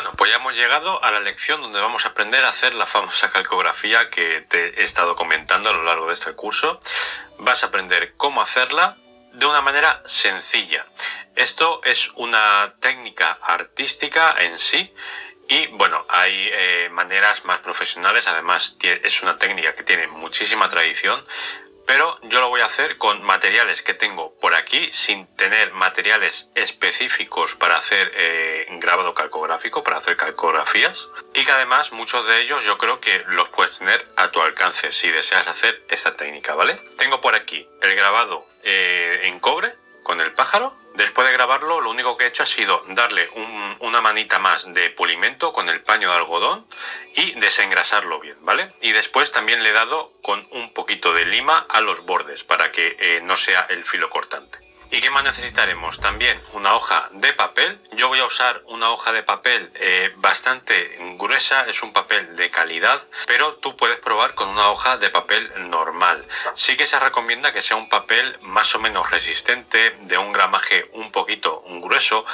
Bueno, pues ya hemos llegado a la lección donde vamos a aprender a hacer la famosa calcografía que te he estado comentando a lo largo de este curso. Vas a aprender cómo hacerla de una manera sencilla. Esto es una técnica artística en sí y bueno, hay maneras más profesionales. Además es una técnica que tiene muchísima tradición, pero yo lo voy a hacer con materiales que tengo por aquí, sin tener materiales específicos para hacer grabado calcográfico, para hacer calcografías, y que además muchos de ellos yo creo que los puedes tener a tu alcance si deseas hacer esta técnica, ¿vale? Tengo por aquí el grabado en cobre con el pájaro. Después de grabarlo, lo único que he hecho ha sido darle una manita más de pulimento con el paño de algodón y desengrasarlo bien, ¿vale? Y después también le he dado con un poquito de lima a los bordes para que no sea el filo cortante. ¿Y qué más necesitaremos? También una hoja de papel. Yo voy a usar una hoja de papel bastante gruesa, es un papel de calidad, pero tú puedes probar con una hoja de papel normal. Sí que se recomienda que sea un papel más o menos resistente, de un gramaje un poquito grueso,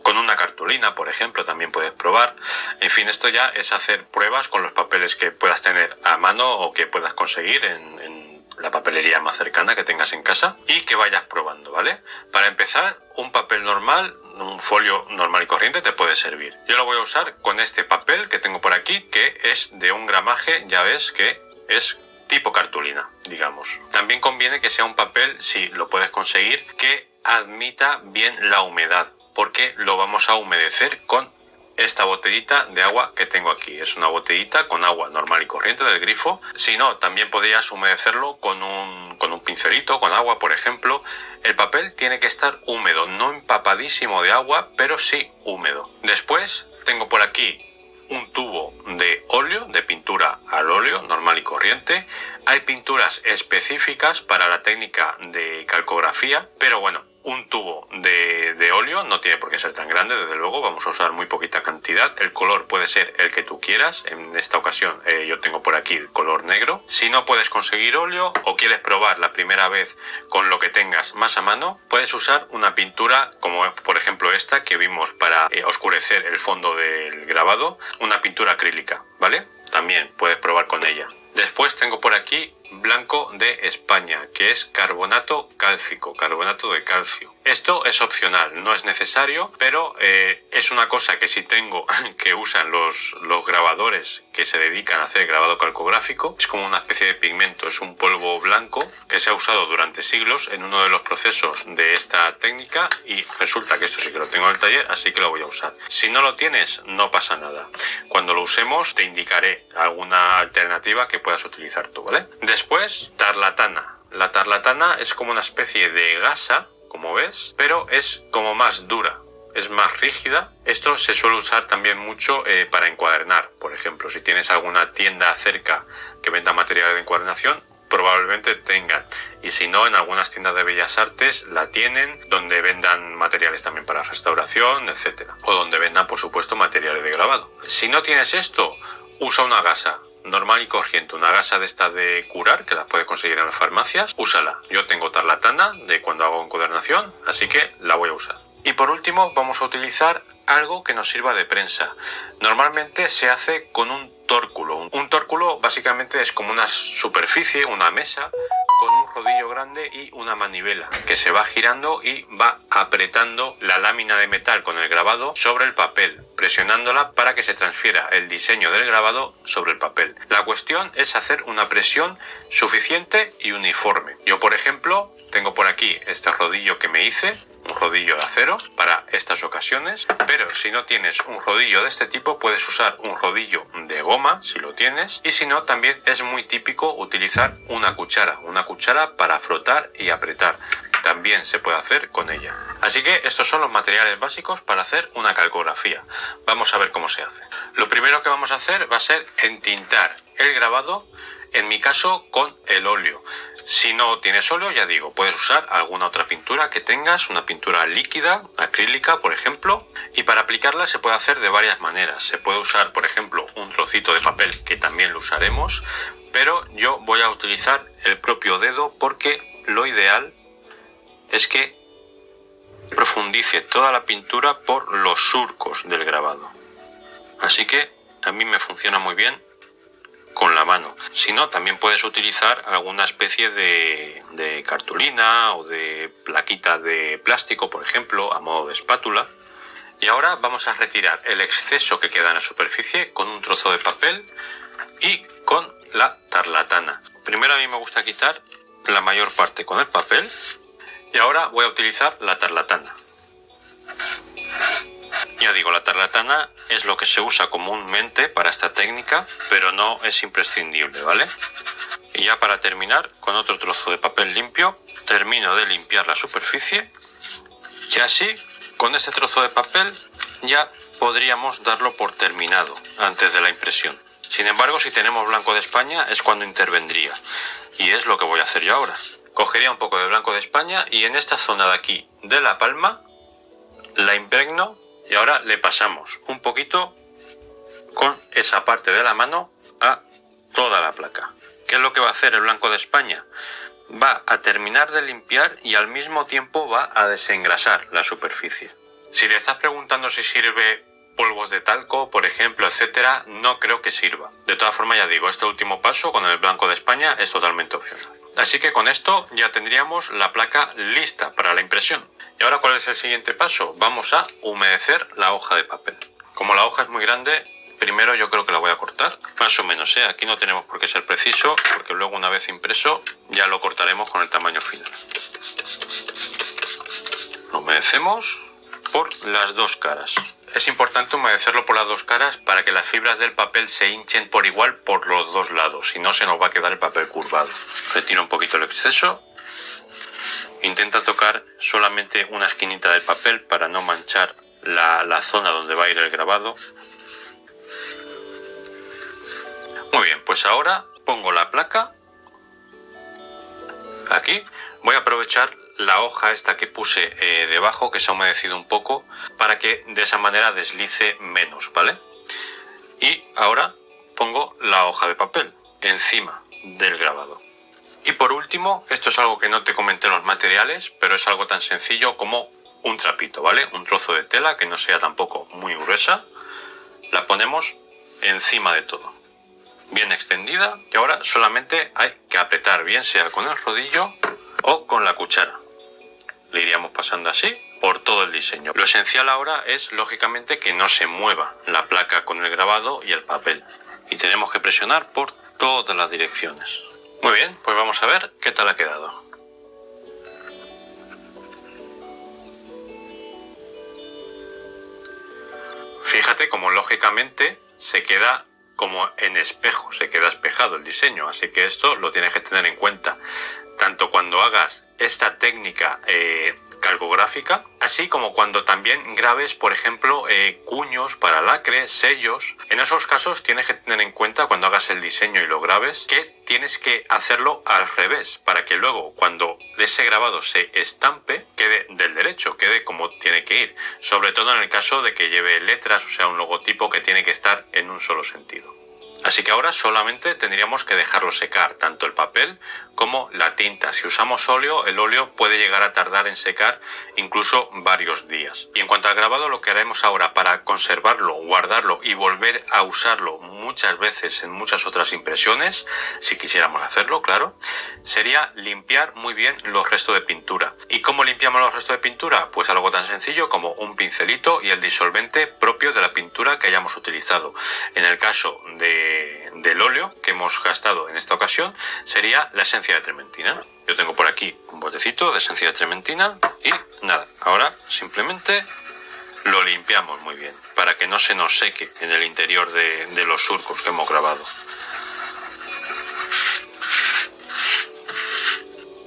con una cartulina, por ejemplo, también puedes probar. En fin, esto ya es hacer pruebas con los papeles que puedas tener a mano o que puedas conseguir en la papelería más cercana que tengas en casa y que vayas probando, ¿vale? Para empezar, un papel normal, un folio normal y corriente te puede servir. Yo lo voy a usar con este papel que tengo por aquí, que es de un gramaje, ya ves que es tipo cartulina, digamos. También conviene que sea un papel, si lo puedes conseguir, que admita bien la humedad, porque lo vamos a humedecer con esta botellita de agua que tengo aquí. Es una botellita con agua normal y corriente del grifo. Si no, también podrías humedecerlo con un pincelito, con agua, por ejemplo. El papel tiene que estar húmedo, no empapadísimo de agua, pero sí húmedo. Después tengo por aquí un tubo de óleo, de pintura al óleo, normal y corriente. Hay pinturas específicas para la técnica de calcografía, pero bueno, un tubo de óleo no tiene por qué ser tan grande, desde luego, vamos a usar muy poquita cantidad. El color puede ser el que tú quieras. En esta ocasión yo tengo por aquí el color negro. Si no puedes conseguir óleo o quieres probar la primera vez con lo que tengas más a mano, puedes usar una pintura como por ejemplo esta que vimos para oscurecer el fondo del grabado, una pintura acrílica, ¿vale? También puedes probar con ella. Después tengo por aquí blanco de España, que es carbonato cálcico, carbonato de calcio. Esto es opcional, no es necesario, pero es una cosa que sí tengo que usan los grabadores que se dedican a hacer grabado calcográfico. Es como una especie de pigmento, es un polvo blanco que se ha usado durante siglos en uno de los procesos de esta técnica y resulta que esto sí que lo tengo en el taller, así que lo voy a usar. Si no lo tienes, no pasa nada. Cuando lo usemos te indicaré alguna alternativa que puedas utilizar tú, ¿vale? Después, tarlatana. La tarlatana es como una especie de gasa, como ves, pero es como más dura, es más rígida. Esto se suele usar también mucho para encuadernar, por ejemplo. Si tienes alguna tienda cerca que venda materiales de encuadernación, probablemente tengan, y si no, en algunas tiendas de bellas artes la tienen, donde vendan materiales también para restauración, etcétera, o donde vendan, por supuesto, materiales de grabado. Si no tienes esto, usa una gasa normal y corriente, una gasa de esta de curar, que las puedes conseguir en las farmacias. Úsala. Yo tengo tarlatana de cuando hago encuadernación, así que la voy a usar. Y por último vamos a utilizar algo que nos sirva de prensa. Normalmente se hace con un tórculo. Un tórculo básicamente es como una superficie, una mesa, con un rodillo grande y una manivela que se va girando y va apretando la lámina de metal con el grabado sobre el papel, presionándola para que se transfiera el diseño del grabado sobre el papel. La cuestión es hacer una presión suficiente y uniforme. Yo, por ejemplo, tengo por aquí este rodillo que me hice, un rodillo de acero para estas ocasiones, pero si no tienes un rodillo de este tipo, puedes usar un rodillo de goma si lo tienes, y si no, también es muy típico utilizar una cuchara para frotar y apretar. También se puede hacer con ella. Así que estos son los materiales básicos para hacer una calcografía. Vamos a ver cómo se hace. Lo primero que vamos a hacer va a ser entintar el grabado, en mi caso con el óleo. Si no tienes óleo, ya digo, puedes usar alguna otra pintura que tengas, una pintura líquida, acrílica, por ejemplo, y para aplicarla se puede hacer de varias maneras. Se puede usar, por ejemplo, un trocito de papel, que también lo usaremos, pero yo voy a utilizar el propio dedo porque lo ideal es que profundice toda la pintura por los surcos del grabado. Así que a mí me funciona muy bien con la mano. Si no, también puedes utilizar alguna especie de cartulina o de plaquita de plástico, por ejemplo, a modo de espátula. Y ahora vamos a retirar el exceso que queda en la superficie con un trozo de papel y con la tarlatana. Primero a mí me gusta quitar la mayor parte con el papel y ahora voy a utilizar la tarlatana. Ya digo, la tarlatana es lo que se usa comúnmente para esta técnica, pero no es imprescindible, ¿vale? Y ya para terminar, con otro trozo de papel limpio, termino de limpiar la superficie y así, con este trozo de papel, ya podríamos darlo por terminado antes de la impresión. Sin embargo, si tenemos blanco de España es cuando intervendría, y es lo que voy a hacer yo ahora. Cogería un poco de blanco de España y en esta zona de aquí de la palma la impregno y ahora le pasamos un poquito con esa parte de la mano a toda la placa. ¿Qué es lo que va a hacer el blanco de España? Va a terminar de limpiar y al mismo tiempo va a desengrasar la superficie. Si te estás preguntando si sirve polvos de talco, por ejemplo, etcétera, no creo que sirva. De todas formas, ya digo, este último paso con el blanco de España es totalmente opcional. Así que con esto ya tendríamos la placa lista para la impresión. Y ahora, ¿cuál es el siguiente paso? Vamos a humedecer la hoja de papel. Como la hoja es muy grande, primero yo creo que la voy a cortar, más o menos, ¿eh? Aquí no tenemos por qué ser preciso, porque luego una vez impreso ya lo cortaremos con el tamaño final. Lo humedecemos por las dos caras. Es importante humedecerlo por las dos caras para que las fibras del papel se hinchen por igual por los dos lados, si no se nos va a quedar el papel curvado. Retiro un poquito el exceso. Intenta tocar solamente una esquinita del papel para no manchar la zona donde va a ir el grabado. Muy bien, pues ahora pongo la placa aquí. Voy a aprovechar la hoja esta que puse debajo, que se ha humedecido un poco, para que de esa manera deslice menos, ¿vale? Y ahora pongo la hoja de papel encima del grabado. Y por último, esto es algo que no te comenté en los materiales, pero es algo tan sencillo como un trapito, ¿vale? Un trozo de tela que no sea tampoco muy gruesa. La ponemos encima de todo, bien extendida, y ahora solamente hay que apretar, bien sea con el rodillo o con la cuchara. Le iríamos pasando así por todo el diseño. Lo esencial ahora es, lógicamente, que no se mueva la placa con el grabado y el papel. Y tenemos que presionar por todas las direcciones. Muy bien, pues vamos a ver qué tal ha quedado. Fíjate cómo lógicamente se queda como en espejo, se queda espejado el diseño, así que esto lo tienes que tener en cuenta, tanto cuando hagas esta técnica calcográfica, así como cuando también grabes, por ejemplo, cuños para lacre, sellos. En esos casos tienes que tener en cuenta, cuando hagas el diseño y lo grabes, que tienes que hacerlo al revés, para que luego cuando ese grabado se estampe, quede del derecho, quede como tiene que ir, sobre todo en el caso de que lleve letras, o sea, un logotipo que tiene que estar en un solo sentido. Así que ahora solamente tendríamos que dejarlo secar, tanto el papel como la tinta. Si usamos óleo, el óleo puede llegar a tardar en secar incluso varios días. Y en cuanto al grabado, lo que haremos ahora para conservarlo, guardarlo y volver a usarlo muchas veces en muchas otras impresiones, si quisiéramos hacerlo, claro, sería limpiar muy bien los restos de pintura. ¿Y cómo limpiamos los restos de pintura? Pues algo tan sencillo como un pincelito y el disolvente propio de la pintura que hayamos utilizado. En el caso del óleo que hemos gastado en esta ocasión, sería la esencia de trementina. Yo tengo por aquí un botecito de esencia de trementina y nada, ahora simplemente lo limpiamos muy bien para que no se nos seque en el interior de los surcos que hemos grabado.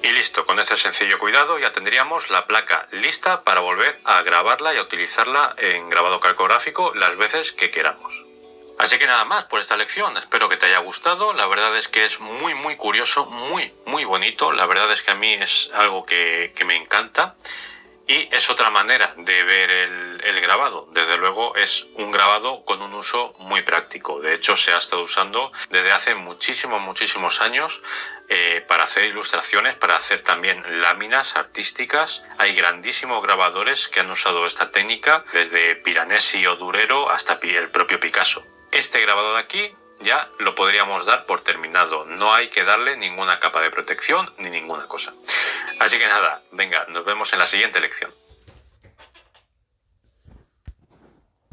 Y listo, con este sencillo cuidado ya tendríamos la placa lista para volver a grabarla y a utilizarla en grabado calcográfico las veces que queramos. Así que nada más por esta lección, espero que te haya gustado. La verdad es que es muy curioso, muy bonito. La verdad es que a mí es algo que me encanta y es otra manera de ver el grabado. Desde luego es un grabado con un uso muy práctico. De hecho, se ha estado usando desde hace muchísimos años para hacer ilustraciones, para hacer también láminas artísticas. Hay grandísimos grabadores que han usado esta técnica, desde Piranesi o Durero hasta el propio Picasso. Este grabado de aquí ya lo podríamos dar por terminado, no hay que darle ninguna capa de protección ni ninguna cosa. Así que nada, venga, nos vemos en la siguiente lección.